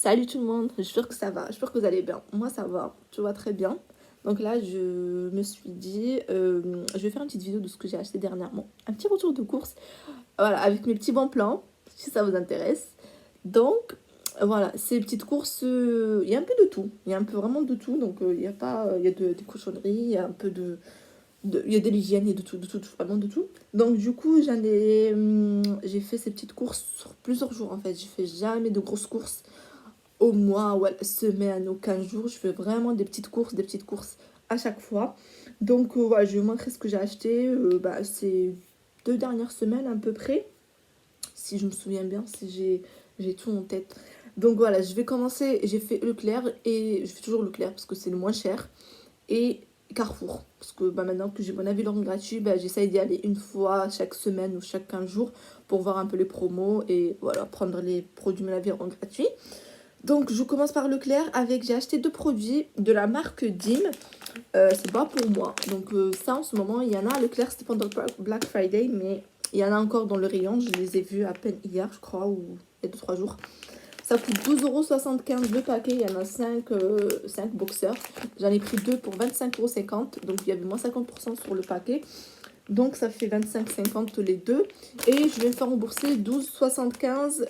Salut tout le monde, j'espère que ça va, j'espère que vous allez bien. Moi ça va, tout va très bien. Donc là je me suis dit, je vais faire une petite vidéo de ce que j'ai acheté dernièrement. Un petit retour de course, voilà, avec mes petits bons plans, si ça vous intéresse. Donc voilà, ces petites courses, il y a un peu de tout, il y a un peu vraiment de tout. Donc il y a pas, il y a des cochonneries, il y a un peu il y a de l'hygiène, il y a de tout, vraiment de tout. Donc du coup j'ai fait ces petites courses sur plusieurs jours en fait. Je fais jamais de grosses courses au mois ou à la semaine ou 15 jours. Je fais vraiment des petites courses à chaque fois. Donc voilà, je vais vous montrer ce que j'ai acheté ces 2 dernières semaines à peu près. Si je me souviens bien, si j'ai tout en tête. Donc voilà, je vais commencer. J'ai fait Leclerc et je fais toujours Leclerc parce que c'est le moins cher. Et Carrefour. Parce que maintenant que j'ai mon avis gratuit, j'essaye d'y aller une fois chaque semaine ou chaque 15 jours pour voir un peu les promos et voilà, prendre les produits mon avis gratuit. Donc je commence par Leclerc avec, j'ai acheté 2 produits de la marque Dim. C'est pas pour moi. Donc ça en ce moment il y en a à Leclerc, c'était pendant le Black Friday, mais il y en a encore dans le rayon. Je les ai vus à peine hier je crois, ou il y a 2-3 jours. Ça coûte 12,75 € le paquet, il y en a 5 boxeurs. J'en ai pris 2 pour 25,50 €, donc il y avait moins 50% sur le paquet. Donc ça fait 25,50 € les deux. Et je vais me faire rembourser 12,75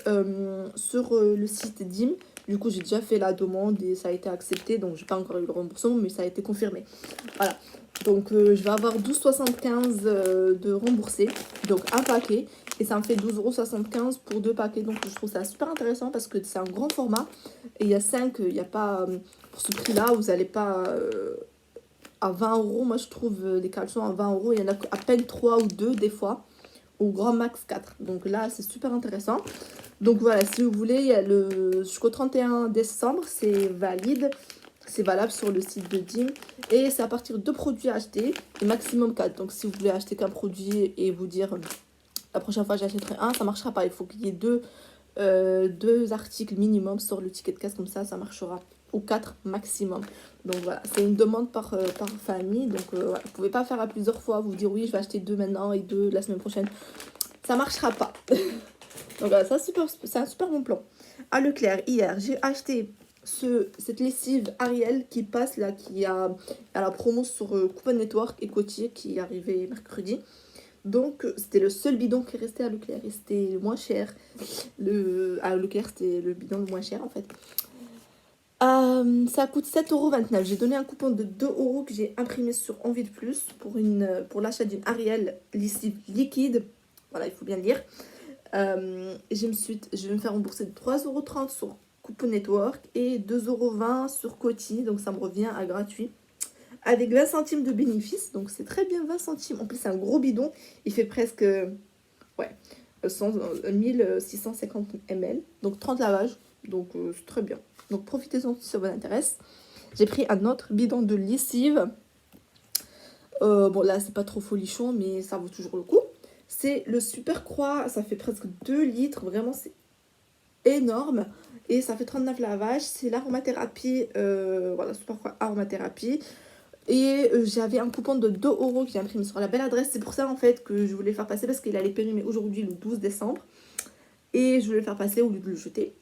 sur le site Dim. Du coup, j'ai déjà fait la demande et ça a été accepté. Donc, j'ai pas encore eu le remboursement, mais ça a été confirmé. Voilà. Donc, je vais avoir 12,75 € de remboursé. Donc, un paquet. Et ça me fait 12,75 € pour 2 paquets. Donc, je trouve ça super intéressant parce que c'est un grand format. Et il y a 5, il n'y a pas... pour ce prix-là, vous n'allez pas... à 20 €, moi je trouve des caleçons à 20 €. Il y en a à peine 3 ou 2 des fois. Au grand max 4. Donc là, c'est super intéressant. Donc voilà, si vous voulez, il y a jusqu'au 31 décembre, c'est valide. C'est valable sur le site de Dim. Et c'est à partir de 2 produits à acheter, et maximum 4. Donc si vous voulez acheter qu'un produit et vous dire la prochaine fois j'achèterai un, ça marchera pas. Il faut qu'il y ait deux articles minimum sur le ticket de caisse, comme ça marchera. Ou 4 maximum. Donc voilà, c'est une demande par famille. Donc voilà, vous pouvez pas faire à plusieurs fois, vous dire oui, je vais acheter 2 maintenant et 2 la semaine prochaine. Ça marchera pas. Donc voilà, c'est un super bon plan. À Leclerc, hier, j'ai acheté cette lessive Ariel qui passe là, qui a à la promo sur Coupon Network et Coty qui est arrivé mercredi. Donc c'était le seul bidon qui restait à Leclerc et c'était le moins cher. À Leclerc, c'était le bidon le moins cher en fait. Ça coûte 7,29 €. J'ai donné un coupon de 2 € que j'ai imprimé sur Envie de Plus pour l'achat d'une Ariel lessive liquide. Voilà, il faut bien le lire. Je vais me faire rembourser 3,30 € sur Coupon Network et 2,20 € sur Coty. Donc ça me revient à gratuit. Avec 20 centimes de bénéfice. Donc c'est très bien, 20 centimes. En plus, c'est un gros bidon. Il fait presque 1650 ml. Donc 30 lavages. Donc c'est très bien. Donc profitez-en si ça vous intéresse. J'ai pris un autre bidon de lessive. Bon là c'est pas trop folichon, mais ça vaut toujours le coup. C'est le Super Croix, ça fait presque 2 litres. Vraiment c'est énorme. Et ça fait 39 lavages. C'est l'aromathérapie. Voilà, Super Croix aromathérapie. Et j'avais un coupon de 2 € que j'ai imprimé sur la belle adresse. C'est pour ça en fait que je voulais faire passer, parce qu'il allait périmer aujourd'hui le 12 décembre. Et je voulais le faire passer au lieu de le jeter.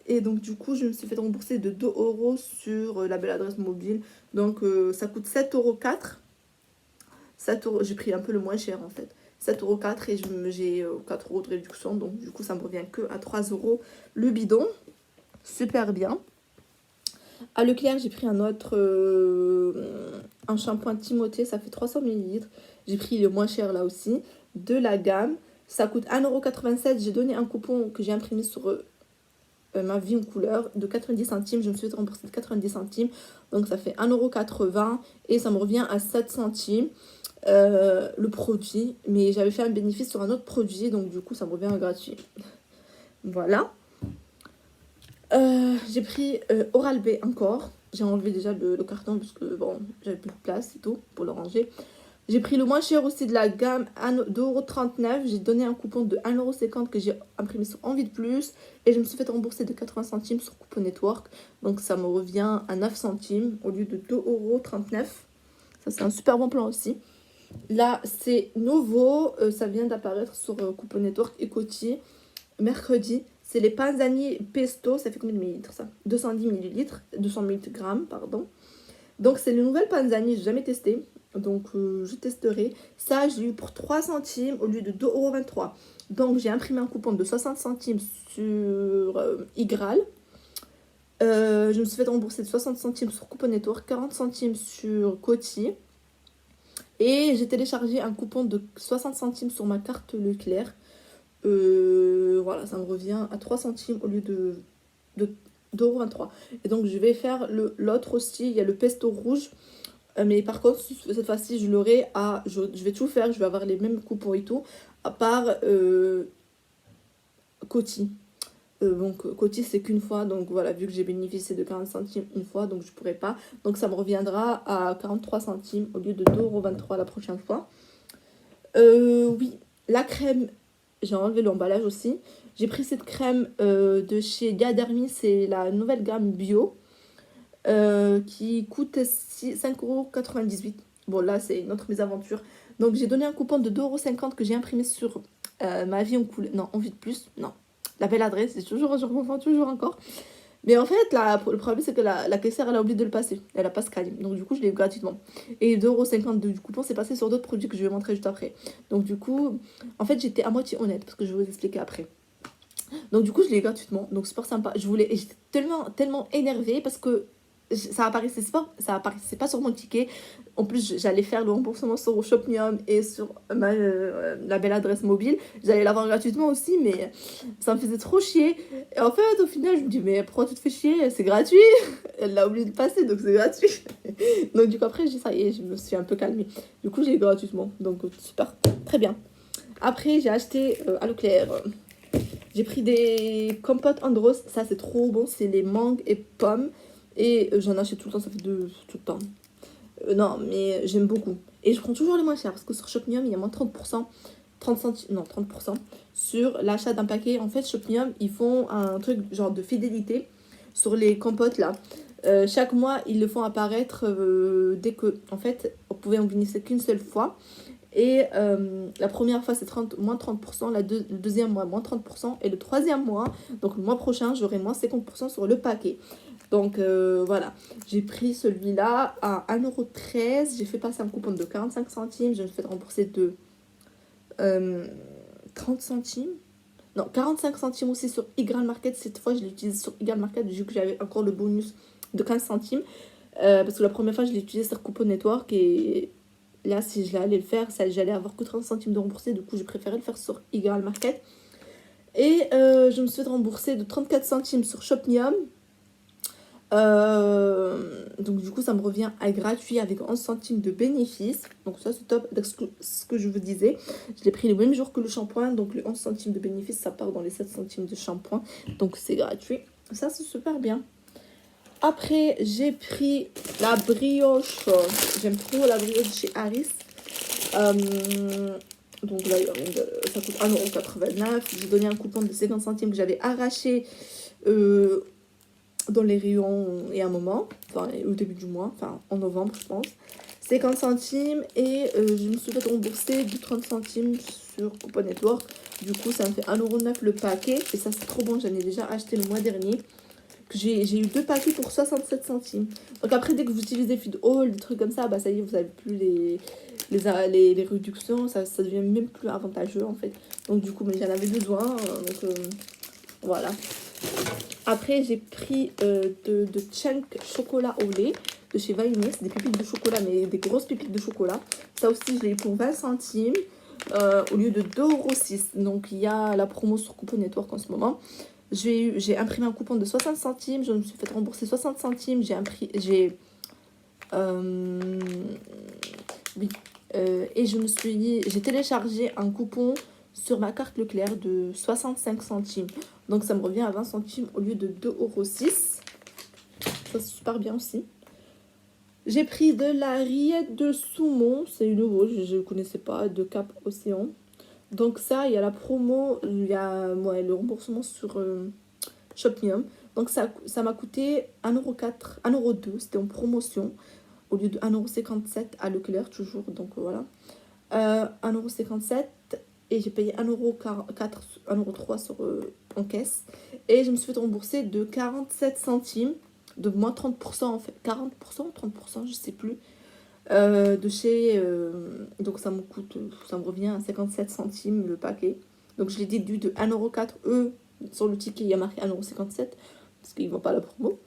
Et donc du coup je me suis fait rembourser de 2 € sur la belle adresse mobile. Donc ça coûte 7,04 €. 7 €, j'ai pris un peu le moins cher en fait. 7,04 € et j'ai 4 € de réduction. Donc du coup ça me revient que à 3 € le bidon. Super bien. À Leclerc, j'ai pris un shampoing Timothée, ça fait 300 ml. J'ai pris le moins cher là aussi, de la gamme. Ça coûte 1,87 €. J'ai donné un coupon que j'ai imprimé sur ma vie en couleur de 90 centimes. Je me suis fait rembourser de 90 centimes. Donc ça fait 1,80 € et ça me revient à 7 centimes le produit. Mais j'avais fait un bénéfice sur un autre produit, donc du coup ça me revient gratuit. Voilà. J'ai pris Oral-B encore. J'ai enlevé déjà le carton parce que bon, j'avais plus de place et tout pour le ranger. J'ai pris le moins cher aussi de la gamme, 2,39 €. J'ai donné un coupon de 1,50 € que j'ai imprimé sur Envie de Plus. Et je me suis fait rembourser de 80 centimes sur Coupon Network. Donc ça me revient à 9 centimes au lieu de 2,39 €. Ça c'est un super bon plan aussi. Là c'est nouveau, ça vient d'apparaître sur Coupon Network et Coty mercredi. C'est les Panzani Pesto. Ça fait combien de millilitres ça? 210 millilitres, 200 grammes, pardon. Donc, c'est les nouvelles Panzani, j'ai jamais testé. Donc, je testerai. Ça, j'ai eu pour 3 centimes au lieu de 2,23 €. Donc, j'ai imprimé un coupon de 60 centimes sur Igral. Je me suis fait rembourser de 60 centimes sur Coupon Network, 40 centimes sur Coty. Et j'ai téléchargé un coupon de 60 centimes sur ma carte Leclerc. Voilà, ça me revient à 3 centimes au lieu de 2,23 €. Et donc, je vais faire l'autre aussi. Il y a le pesto rouge. Mais par contre, cette fois-ci, je l'aurai à... Je vais tout faire. Je vais avoir les mêmes coupons et tout. À part Coty. Donc Coty c'est qu'une fois, donc voilà, vu que j'ai bénéficié de 40 centimes une fois, donc je pourrais pas, donc ça me reviendra à 43 centimes au lieu de 2,23 € la prochaine fois. Oui, la crème, j'ai enlevé l'emballage aussi. J'ai pris cette crème de chez Diadermy, c'est la nouvelle gamme bio qui coûte 5,98 €. Bon là c'est une autre mésaventure, donc j'ai donné un coupon de 2,50 € que j'ai imprimé sur ma vie en couleur, non, envie de plus, non, la belle adresse, c'est toujours, je confonds toujours encore. Mais en fait, le problème, c'est que la caissière, elle a oublié de le passer. Elle a pas scanné. Donc, du coup, je l'ai eu gratuitement. Et 2,50 € du coupon, c'est passé sur d'autres produits que je vais montrer juste après. Donc, du coup, en fait, j'étais à moitié honnête parce que je vais vous expliquer après. Donc, du coup, je l'ai eu gratuitement. Donc, super sympa. Et j'étais tellement énervée parce que ça apparaissait pas sur mon ticket. En plus, j'allais faire le remboursement sur Shopmium et sur la belle adresse mobile. J'allais l'avoir gratuitement aussi, mais ça me faisait trop chier. Et en fait, au final, je me dis, mais pourquoi tu te fais chier? C'est gratuit. Elle l'a oublié de passer, donc c'est gratuit. Donc, du coup, après, j'ai ça y est, je me suis un peu calmée. Du coup, j'ai eu gratuitement. Donc, super. Très bien. Après, j'ai acheté à Leclerc. J'ai pris des compotes Andros. Ça, c'est trop bon. C'est les mangues et pommes. Et j'en achète tout le temps, ça fait tout le temps. Non, mais j'aime beaucoup. Et je prends toujours les moins chers parce que sur Shopmium, il y a moins 30%, 30 centimes, non, 30% sur l'achat d'un paquet. En fait, Shopmium, ils font un truc genre de fidélité sur les compotes là. Chaque mois, ils le font apparaître dès que, en fait, on pouvait en bénéficier qu'une seule fois. Et la première fois, c'est moins 30%, le deuxième mois, moins 30%, et le troisième mois, donc le mois prochain, j'aurai moins 50% sur le paquet. Donc voilà, j'ai pris celui-là à 1,13 €. J'ai fait passer un coupon de 45 centimes. Je me fais rembourser de 30 centimes. Non, 45 centimes aussi sur Igral Market. Cette fois, je l'ai utilisé sur Igral Market vu que j'avais encore le bonus de 15 centimes. Parce que la première fois, je l'ai utilisé sur Coupon Network. Et là, si je l'allais le faire, j'allais avoir que 30 centimes de remboursé. Du coup, j'ai préféré le faire sur Igral Market. Et je me suis fait rembourser de 34 centimes sur Shopmium. Donc du coup ça me revient à gratuit avec 11 centimes de bénéfice. Donc ça c'est top. Donc, ce que je vous disais, je l'ai pris le même jour que le shampoing. Donc les 11 centimes de bénéfice, ça part dans les 7 centimes de shampoing. Donc c'est gratuit. Ça c'est super bien. Après j'ai pris la brioche. J'aime trop la brioche chez Harris. Donc là ça coûte 1,89 €. J'ai donné un coupon de 50 centimes que j'avais arraché dans les rayons et un moment, enfin au début du mois, enfin en novembre je pense, 50 centimes et je me suis fait rembourser de 30 centimes sur Coupon Network. Du coup ça me fait 1,09 € le paquet et ça c'est trop bon, j'en ai déjà acheté le mois dernier. J'ai eu 2 paquets pour 67 centimes. Donc après dès que vous utilisez Feed All, des trucs comme ça, bah ça y est, vous n'avez plus les réductions, ça devient même plus avantageux en fait. Donc du coup mais j'en avais besoin, donc voilà. Après, j'ai pris de Chunk chocolat au lait de chez Vahiné. C'est des pépites de chocolat, mais des grosses pépites de chocolat. Ça aussi, je l'ai eu pour 20 centimes au lieu de 2,06 €. Donc, il y a la promo sur Coupon Network en ce moment. J'ai imprimé un coupon de 60 centimes. Je me suis fait rembourser 60 centimes. Oui. Et j'ai téléchargé un coupon sur ma carte Leclerc de 65 centimes. Donc ça me revient à 20 centimes au lieu de 2,06 €. Ça c'est super bien aussi. J'ai pris de la rillette de saumon. C'est nouveau, je ne connaissais pas, de Cap Océan. Donc ça, il y a la promo, il y a le remboursement sur Shopmium. Donc ça m'a coûté 1,04 €, 1,02 €. C'était en promotion au lieu de 1,57 € à Leclerc toujours. Donc voilà. 1,57 €. et j'ai payé 1,4€, 1,3€ en caisse. Et je me suis fait rembourser de 47 centimes, de moins 30% en fait, 40% ou 30%, je sais plus. De chez... donc ça me coûte, ça me revient à 57 centimes le paquet. Donc je l'ai déduit de 1,4€. Sur le ticket, il y a marqué 1,57€, parce qu'ils ne vendent pas la promo.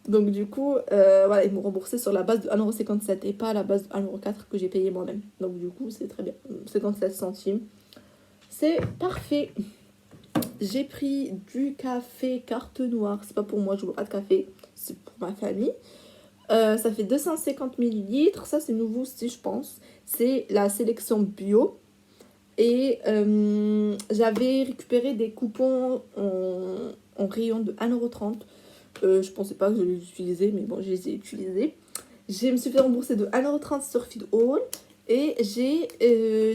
Donc du coup, voilà, ils m'ont remboursé sur la base de 1,57€ et pas à la base de 1,4€ que j'ai payé moi-même. Donc du coup, c'est très bien. 57 centimes. C'est parfait. J'ai pris du café carte noire. C'est pas pour moi, je bois pas de café. C'est pour ma famille. Ça fait 250 millilitres. Ça, c'est nouveau aussi, je pense. C'est la sélection bio. Et j'avais récupéré des coupons en rayon de 1,30€. Je pensais pas que je les utilisais, mais bon, je les ai utilisés. Je me suis fait rembourser de 1,30€ sur FeedAll. Et j'ai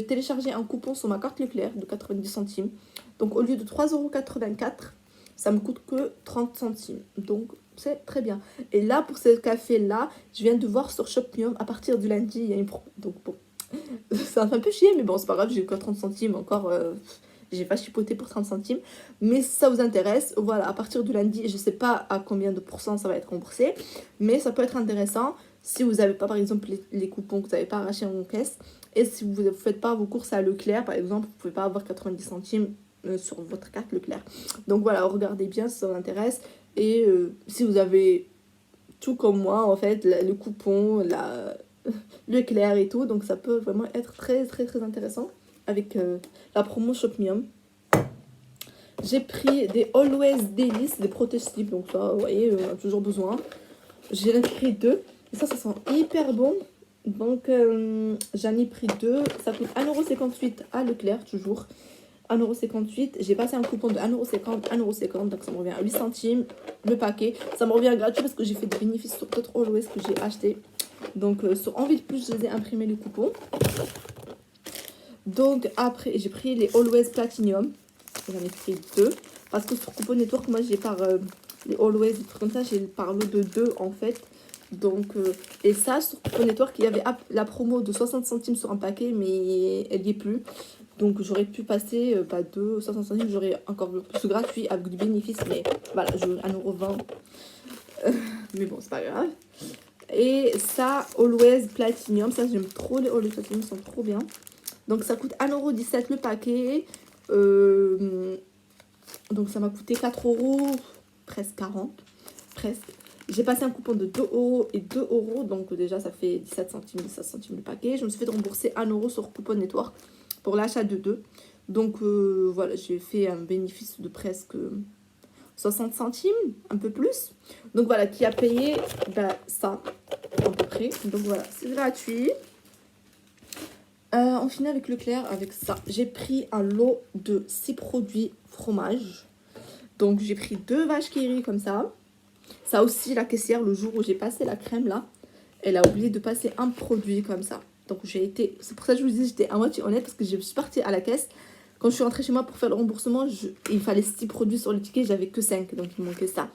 téléchargé un coupon sur ma carte Leclerc de 90 centimes. Donc au lieu de 3,84€, ça me coûte que 30 centimes. Donc c'est très bien. Et là, pour ce café-là, je viens de voir sur Shopmium, à partir du lundi, il y a une promo. Donc bon, ça me fait un peu chier, mais bon, c'est pas grave, j'ai que 30 centimes encore. J'ai pas chipoté pour 30 centimes. Mais si ça vous intéresse, voilà, à partir du lundi, je sais pas à combien de pourcents ça va être remboursé, mais ça peut être intéressant si vous n'avez pas, par exemple, les coupons que vous n'avez pas arrachés en caisse. Et si vous ne faites pas vos courses à Leclerc, par exemple, vous ne pouvez pas avoir 90 centimes sur votre carte Leclerc. Donc voilà, regardez bien si ça vous intéresse. Et si vous avez tout comme moi, en fait, le coupon, Leclerc et tout, donc ça peut vraiment être très très très intéressant avec la promo Shopmium. J'ai pris des Always Daily, des protège-slips, donc ça, vous voyez, on a toujours besoin. J'ai pris 2, et ça sent hyper bon. Donc j'en ai pris 2, ça coûte 1,58€ à Leclerc, toujours. 1,58€, j'ai passé un coupon de 1,50€, 1,50€, donc ça me revient à 8 centimes le paquet. Ça me revient gratuit parce que j'ai fait des bénéfices sur d'autres Always que j'ai acheté. Donc sur Envie de Plus, je les ai imprimés les coupons. Donc après, j'ai pris les Always Platinum. J'en ai pris 2. Parce que sur Coupon Network, moi j'ai par les Always, des trucs comme ça, j'ai par lot de 2 en fait. Donc, et ça, sur Coupon Network, il y avait la promo de 60 centimes sur un paquet, mais elle n'y est plus. Donc j'aurais pu passer de 60 centimes, j'aurais encore plus gratuit avec du bénéfice, mais voilà, je 1,20€. Mais bon, c'est pas grave. Et ça, Always Platinum, ça j'aime trop les Always Platinum, ils sont trop bien. Donc ça coûte 1,17€ le paquet. Donc ça m'a coûté 4€, presque 40, presque. J'ai passé un coupon de 2€ et 2€, donc déjà ça fait 17 centimes le paquet. Je me suis fait rembourser 1€ sur Coupon Network pour l'achat de 2. Donc voilà, j'ai fait un bénéfice de presque 60 centimes, un peu plus. Donc voilà, qui a payé ça, à peu près. Donc voilà, c'est gratuit. On finit avec Leclerc, avec ça. J'ai pris un lot de 6 produits fromage. Donc j'ai pris 2 vaches qui rit comme ça. Ça aussi, la caissière, le jour où j'ai passé la crème là, elle a oublié de passer un produit comme ça. Donc j'ai été... C'est pour ça que je vous dis, j'étais à moitié honnête parce que je suis partie à la caisse. Quand je suis rentrée chez moi pour faire le remboursement, il fallait 6 produits sur le ticket, j'avais que 5. Donc il manquait ça.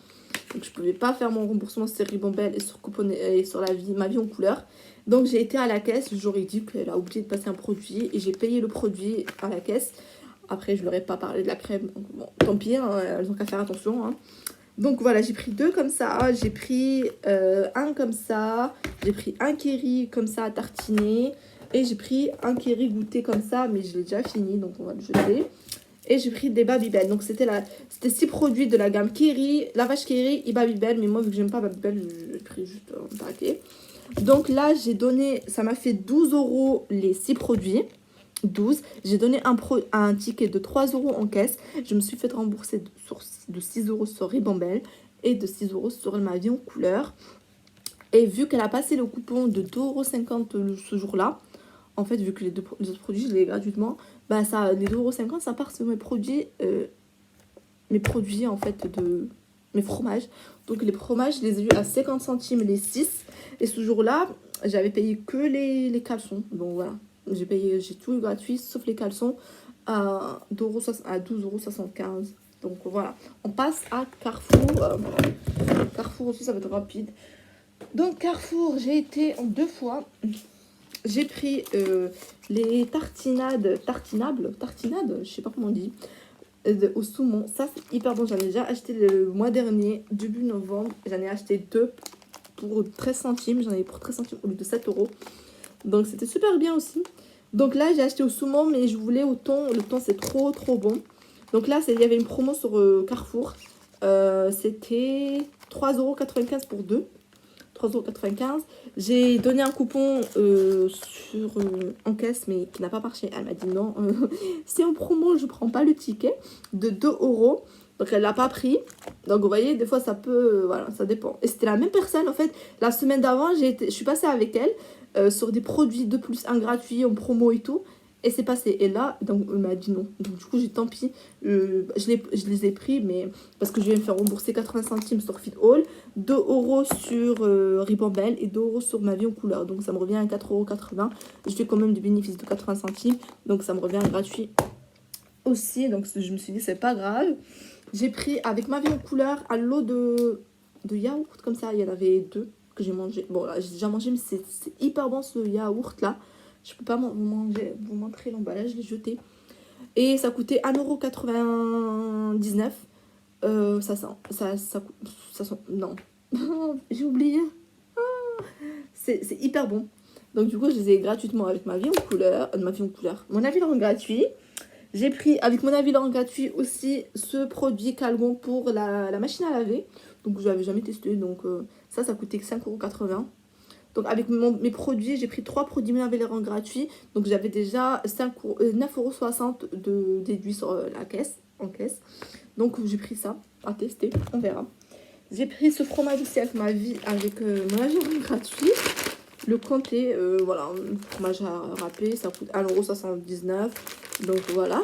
Donc je pouvais pas faire mon remboursement sur Ribambelle et sur Coupon et sur ma vie en couleur. Donc j'ai été à la caisse, j'aurais dit qu'elle a oublié de passer un produit et j'ai payé le produit à la caisse. Après je leur ai pas parlé de la crème, donc bon, tant pis, hein, elles ont qu'à faire attention. Hein. Donc voilà, j'ai pris 2 comme ça, j'ai pris un comme ça, j'ai pris un kéri comme ça à tartiner et j'ai pris un kéri goûté comme ça, mais je l'ai déjà fini, donc on va le jeter. Et j'ai pris des Babybel. Donc c'était 6 produits de la gamme Keri, la vache Keri et Babybel. Mais moi, vu que j'aime pas Babybel, j'ai pris juste un paquet. Donc là, j'ai donné, ça m'a fait 12€ les 6 produits. 12. J'ai donné un ticket de 3€ en caisse. Je me suis fait rembourser de 6€ sur Ribambelle et de 6€ sur ma vie en couleur. Et vu qu'elle a passé le coupon de 2,50€ ce jour-là, en fait, vu que les autres produits, je les ai gratuitement, bah ça, les 2,50€, ça part sur mes produits en fait, de mes fromages. Donc les fromages, je les ai eu à 50 centimes les 6. Et ce jour-là, j'avais payé que les caleçons. Donc voilà, j'ai tout eu gratuit, sauf les caleçons, à 12,75€. Donc voilà, on passe à Carrefour. Carrefour aussi, ça va être rapide. Donc Carrefour, j'ai été en 2 fois. j'ai pris les tartinades, je sais pas comment on dit, au saumon. Ça, c'est hyper bon. J'en ai déjà acheté le mois dernier, début novembre. J'en ai acheté deux pour 13 centimes. J'en ai pour 13 centimes au lieu de 7 euros. Donc, c'était super bien aussi. Donc là, j'ai acheté au saumon, mais je voulais au thon. Le thon, c'est trop, trop bon. Donc là, il y avait une promo sur Carrefour. C'était 3,95 € pour deux. 3,95 €. J'ai donné un coupon en caisse, mais qui n'a pas marché. Elle m'a dit non, c'est en promo, je prends pas le ticket de 2 euros. Donc elle l'a pas pris. Donc vous voyez, des fois ça peut, voilà, ça dépend. Et c'était la même personne en fait. La semaine d'avant, je suis passée avec elle sur des produits 2 plus 1 gratuit en promo et tout. Et c'est passé. Et là, donc, elle m'a dit non. Donc, du coup, j'ai tant pis. Je les ai pris, mais parce que je vais me faire rembourser 80 centimes sur Fit All, 2 euros sur Ribambelle et 2 euros sur Ma Vie en couleur. Donc, ça me revient à 4,80 €. Je fais quand même du bénéfice de 80 centimes. Donc, ça me revient gratuit aussi. Donc, je me suis dit, c'est pas grave. J'ai pris avec Ma Vie en couleur un lot de yaourt comme ça. Il y en avait deux que j'ai mangé. Bon, là, j'ai déjà mangé, mais c'est hyper bon ce yaourt là. Je peux pas vous montrer l'emballage, je l'ai jeté. Et ça coûtait 1,99 €. Ça sent. Non. J'ai oublié. C'est hyper bon. Donc du coup, je les ai gratuitement avec Ma Vie en couleur. Ma Vie en couleur. Mon avion gratuit. J'ai pris avec mon avion gratuit aussi ce produit Calgon pour la machine à laver. Donc je l'avais jamais testé. Donc ça coûtait 5,80 €. Donc avec mes produits, j'ai pris 3 produits Navéléran gratuits. Donc j'avais déjà 9,60 € de déduit sur la caisse, en caisse. Donc j'ai pris ça à tester, on verra. J'ai pris ce fromage aussi avec Ma Vie, avec mon avion gratuit. Le Comté, voilà, un fromage à râper, ça coûte 1,79 €. Donc voilà.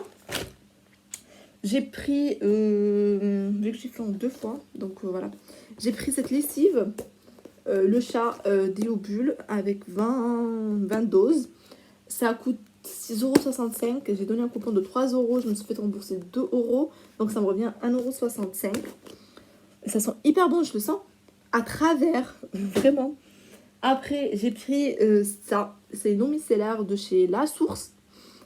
J'ai pris, vu que j'ai fait en 2 fois, donc voilà. J'ai pris cette lessive. Le chat Déobule avec 20 doses. Ça coûte 6,65 €. J'ai donné un coupon de 3 €. Je me suis fait rembourser 2 €. Donc ça me revient 1,65 €. Ça sent hyper bon, je le sens à travers. Vraiment. Après, j'ai pris ça. C'est une eau micellaire de chez La Source.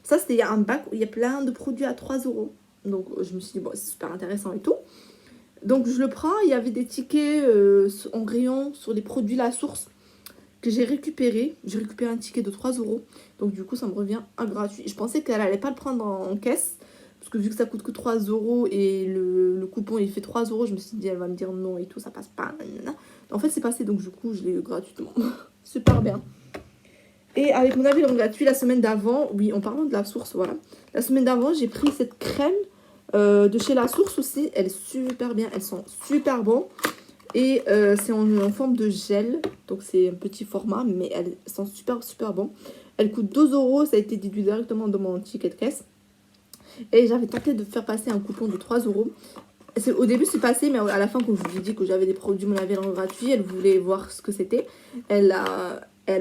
Ça, c'était un bac où il y a plein de produits à 3 €. Donc je me suis dit, bon, c'est super intéressant et tout. Donc je le prends, il y avait des tickets en rayon sur les produits La Source que j'ai récupéré. J'ai récupéré un ticket de 3 €. Donc du coup ça me revient à gratuit. Je pensais qu'elle allait pas le prendre en caisse. Parce que vu que ça coûte que 3 € et le coupon il fait 3 €, je me suis dit elle va me dire non et tout, ça passe pas. En fait c'est passé, donc du coup je l'ai eu gratuitement. Super bien. Et avec mon avis gratuit la semaine d'avant, oui en parlant de La Source, voilà. La semaine d'avant j'ai pris cette crème de chez La Source aussi, elle est super bien, elles sont super bon. Et c'est en forme de gel, donc c'est un petit format, mais elles sont super super bon. Elle coûte 2 €, ça a été déduit directement de mon ticket de caisse. Et j'avais tenté de faire passer un coupon de 3 €. Au début c'est passé, mais à la fin quand je vous ai dit que j'avais des produits mon avis gratuit, elle voulait voir ce que c'était. Elle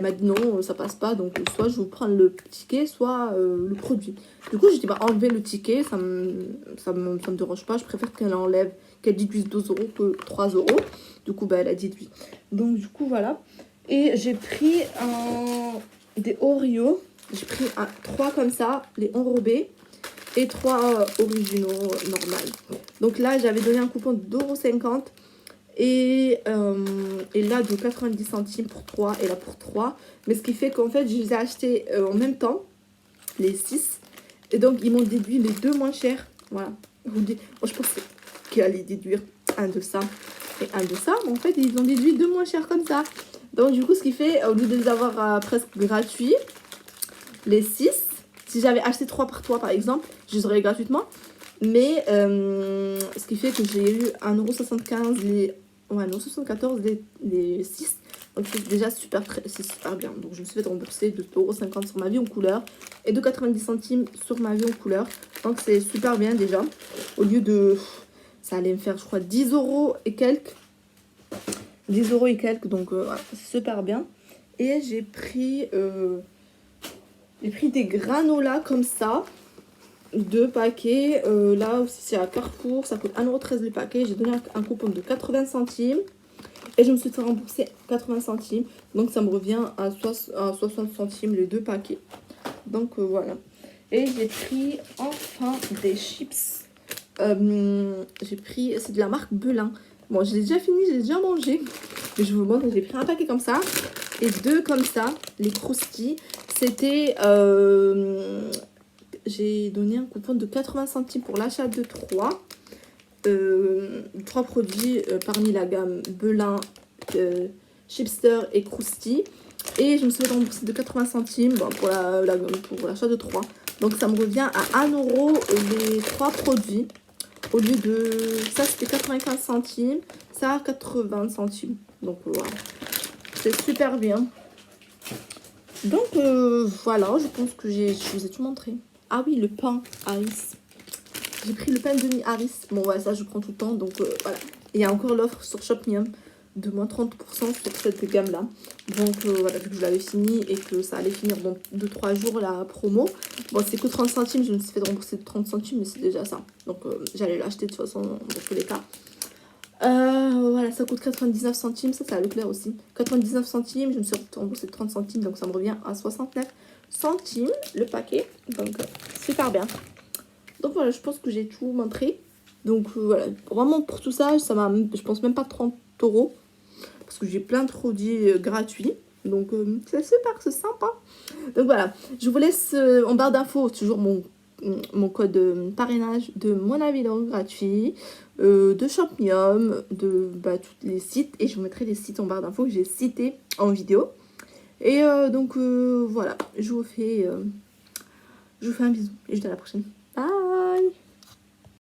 m'a dit non, ça passe pas, donc soit je vous prends le ticket, soit le produit. Du coup, j'ai dit, bah, enlever le ticket, ça me dérange pas, je préfère qu'elle enlève, qu'elle déduise 2 € que 3 €. Du coup, bah, elle a déduit. Donc, du coup, voilà. Et j'ai pris des Oreos, j'ai pris 3 comme ça, les enrobés, et 3 originaux normales. Donc là, j'avais donné un coupon de 2,50 €. Et là de 90 centimes pour 3 et là pour 3. Mais ce qui fait qu'en fait je les ai achetés en même temps, les 6. Et donc ils m'ont déduit les deux moins chers. Voilà. Moi, je pensais qu'ils allaient déduire un de ça et un de ça. Mais en fait ils ont déduit deux moins chers comme ça. Donc du coup ce qui fait, au lieu de les avoir presque gratuits, les 6, si j'avais acheté 3 par 3 par exemple, je les aurais gratuitement. Mais ce qui fait que j'ai eu 1,75 € Ouais, non, 74 les 6. Donc c'est déjà super bien. Donc je me suis fait rembourser de 2,50 € sur Ma Vie en couleur et de 90 centimes sur Ma Vie en couleur. Donc c'est super bien déjà. Au lieu de... Ça allait me faire, je crois, 10 € et quelques. 10 € et quelques. Donc voilà, c'est super bien. Et j'ai pris des granolas comme ça. 2 paquets. Là aussi c'est à Carrefour. Ça coûte 1,13 € le paquet. J'ai donné un coupon de 80 centimes. Et je me suis fait rembourser 80 centimes. Donc ça me revient à 60 centimes les 2 paquets. Donc voilà. Et j'ai pris enfin des chips. J'ai pris, c'est de la marque Belin. Bon, je l'ai déjà fini, j'ai déjà mangé. Mais je vous montre, j'ai pris un paquet comme ça. Et 2 comme ça, les croustilles. C'était... j'ai donné un coupon de 80 centimes pour l'achat de 3. 3 produits parmi la gamme Belin, Chipster et Krusty. Et je me suis fait rembourser de 80 centimes bon, pour l'achat de 3. Donc ça me revient à 1 euro les 3 produits. Au lieu de... Ça c'était 95 centimes. Ça 80 centimes. Donc voilà. C'est super bien. Donc voilà, je pense que je vous ai tout montré. Ah oui, le pain Harris. J'ai pris le pain demi Harris. Bon ouais, ça je prends tout le temps. Donc voilà. Il y a encore l'offre sur Shopmium de moins 30% sur cette gamme là. Donc voilà, vu que je l'avais fini et que ça allait finir dans 2-3 jours la promo. Bon, c'est que 30 centimes, je me suis fait rembourser de 30 centimes, mais c'est déjà ça. Donc j'allais l'acheter de toute façon dans tous les cas. Voilà, ça coûte 99 centimes, ça c'est à Leclerc aussi. 99 centimes, je me suis remboursé de 30 centimes, donc ça me revient à 69 centimes le paquet. Donc super bien. Donc voilà, je pense que j'ai tout montré. Donc voilà, vraiment pour tout ça, je pense même pas 30 euros. Parce que j'ai plein de produits gratuits. Donc c'est super, c'est sympa. Donc voilà, je vous laisse en barre d'infos toujours mon code parrainage de mon Avilo gratuit, de Shopmium, de tous les sites. Et je vous mettrai les sites en barre d'infos que j'ai cités en vidéo. Et donc voilà, je vous fais un bisou et je vous dis à la prochaine. Bye.